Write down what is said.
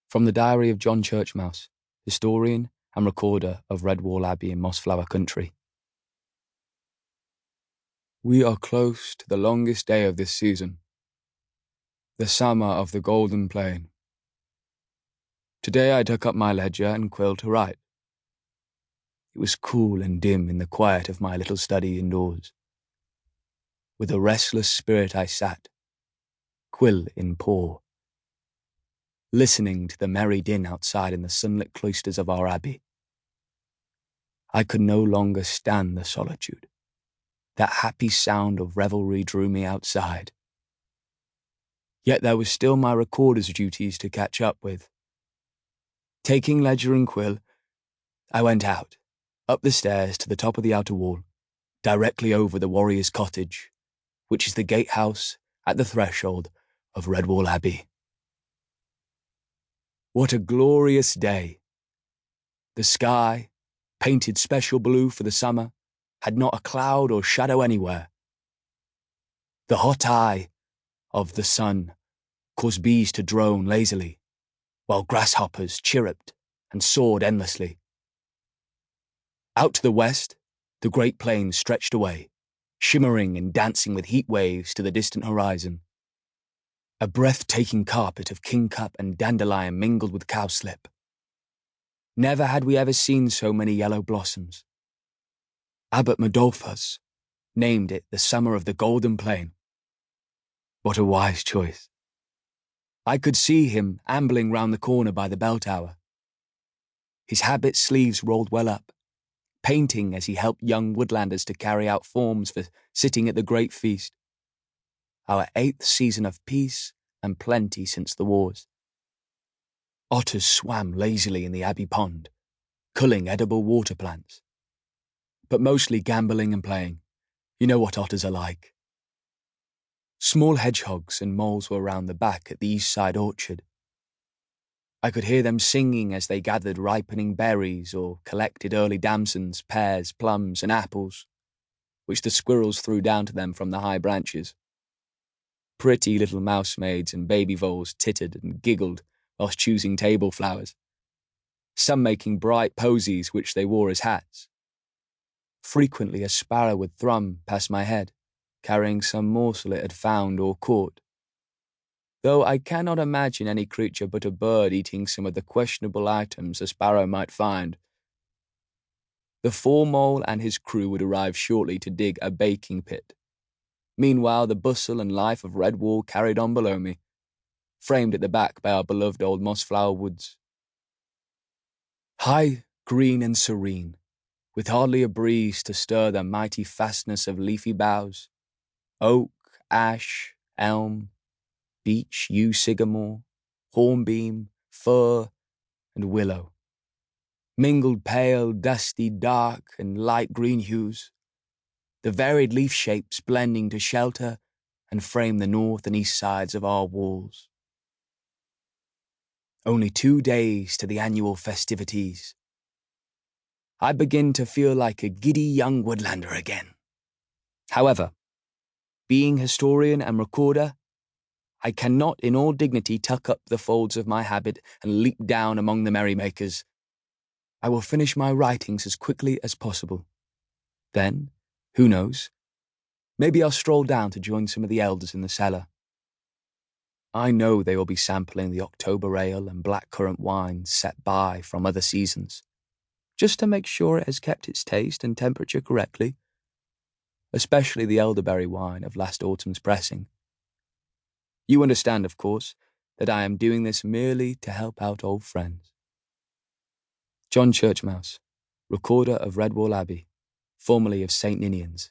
From the diary of John Churchmouse, historian and recorder of Redwall Abbey in Mossflower Country. We are close to the longest day of this season, the summer of the Golden Plain. Today I took up my ledger and quill to write. It was cool and dim in the quiet of my little study indoors. With a restless spirit I sat, quill in paw, listening to the merry din outside in the sunlit cloisters of our abbey. I could no longer stand the solitude. That happy sound of revelry drew me outside. Yet there was still my recorder's duties to catch up with. Taking ledger and quill, I went out, up the stairs to the top of the outer wall, directly over the warrior's cottage, which is the gatehouse at the threshold of Redwall Abbey. What a glorious day! The sky, painted special blue for the summer, had not a cloud or shadow anywhere. The hot eye of the sun caused bees to drone lazily, while grasshoppers chirruped and soared endlessly. Out to the west, the great plain stretched away, shimmering and dancing with heat waves to the distant horizon. A breathtaking carpet of kingcup and dandelion mingled with cowslip. Never had we ever seen so many yellow blossoms. Abbot Modolphus named it the summer of the Golden Plain. What a wise choice. I could see him ambling round the corner by the bell tower. His habit sleeves rolled well up, painting as he helped young woodlanders to carry out forms for sitting at the great feast. Our 8th season of peace and plenty since the wars. Otters swam lazily in the Abbey pond, culling edible water plants. But mostly gambling and playing. You know what otters are like. Small hedgehogs and moles were round the back at the east side orchard. I could hear them singing as they gathered ripening berries or collected early damsons, pears, plums, and apples, which the squirrels threw down to them from the high branches. Pretty little mousemaids and baby voles tittered and giggled whilst choosing table flowers, some making bright posies which they wore as hats. Frequently a sparrow would thrum past my head, carrying some morsel it had found or caught, though I cannot imagine any creature but a bird eating some of the questionable items a sparrow might find. The four-mole and his crew would arrive shortly to dig a baking pit. Meanwhile, the bustle and life of Redwall carried on below me, framed at the back by our beloved old mossflower woods. High, green and serene, with hardly a breeze to stir the mighty fastness of leafy boughs, oak, ash, elm, beech, yew, sycamore, hornbeam, fir, and willow, mingled pale, dusty, dark, and light green hues, the varied leaf shapes blending to shelter and frame the north and east sides of our walls. Only 2 days to the annual festivities. I begin to feel like a giddy young woodlander again. However, being historian and recorder, I cannot in all dignity tuck up the folds of my habit and leap down among the merrymakers. I will finish my writings as quickly as possible. Then, who knows, maybe I'll stroll down to join some of the elders in the cellar. I know they will be sampling the October ale and blackcurrant wines set by from other seasons, just to make sure it has kept its taste and temperature correctly, especially the elderberry wine of last autumn's pressing. You understand, of course, that I am doing this merely to help out old friends. John Churchmouse, recorder of Redwall Abbey, formerly of St. Ninian's.